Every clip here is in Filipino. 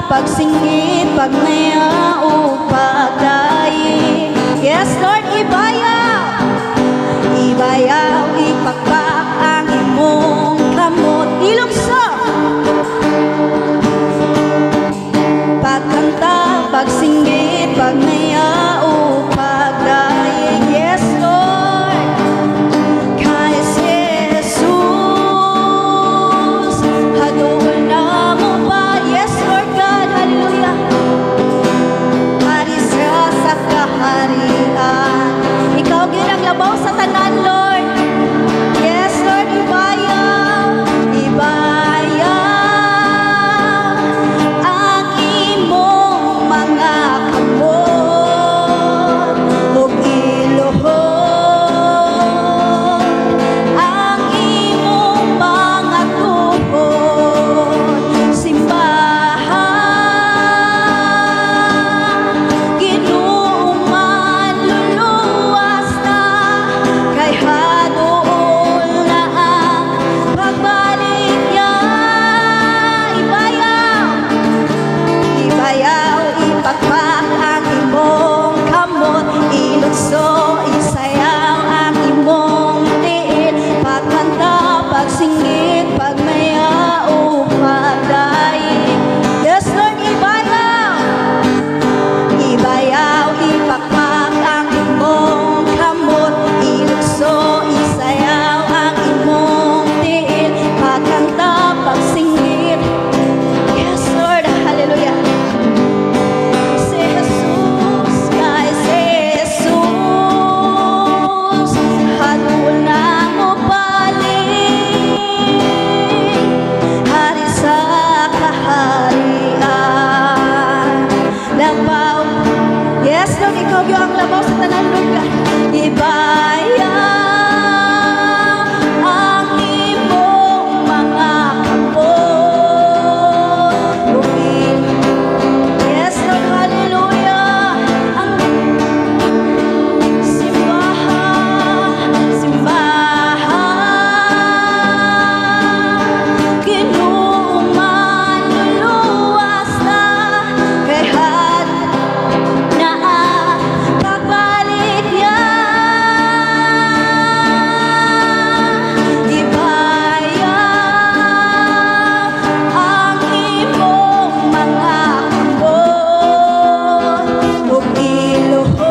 pagsingit, pagmaya o pagdayi. Yes, Lord, ibayaw, ibayaw, ipakpak ang imong kamot. Ilugso, pagkanta, pagsinggit, pagmaya o pagdaig. Yes, Lord, kay Jesus, haduol na mo pa. Yes, Lord God, hallelujah. Hari siya sa kaharian, ikaw ginaglabaw sa tanan, Lord. Yes, Lord, ibayaw, ibayaw ang imong mga kamot ug iluhod ang imong mga tuhod. Simbahan, ginuman luluwas na, kay haduol na ang pagbalik niya. Ibayaw, ibayaw, ipakpak ang imong kamot, ilugso, isayaw ang imong tiil, pagkanta, pagsinggit, pagmaya o pagdaig. Yes, Lord, ibayaw, ibayaw, ipakpak ang imong kamot, ilugso, isayaw ang imong tiil, pagkanta, pagsinggit. Yes, Lord, hallelujah. Si Jesus, kay si Jesus, haduol na mo balik, hari sa kaharian. Labaw, yes, Lord, ikaw yung ang labaw sa tanan lugar. Ibayaw ang imong mga kamot ug yes, Lord, hallelujah. Ang simbahan, simbahan, ginuman luluwas na, kay had na ang pagbalik niya. Ibayaw ang imong mga kamot ug iluhod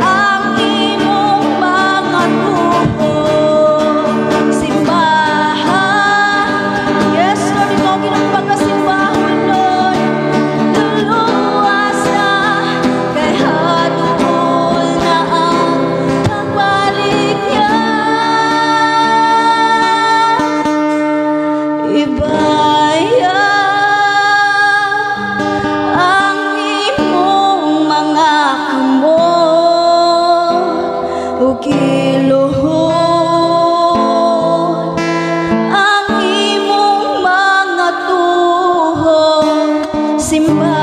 ang imong mga tuhod. Simbahan, yes, Lord, ikaw ginagpagkasimbahon, Lord. Luluwas na, kay haduol na ang pagbalik niya. Ibayaw ang imong mga kamot ug iluhod ang imong mga tuhod. Simbahan,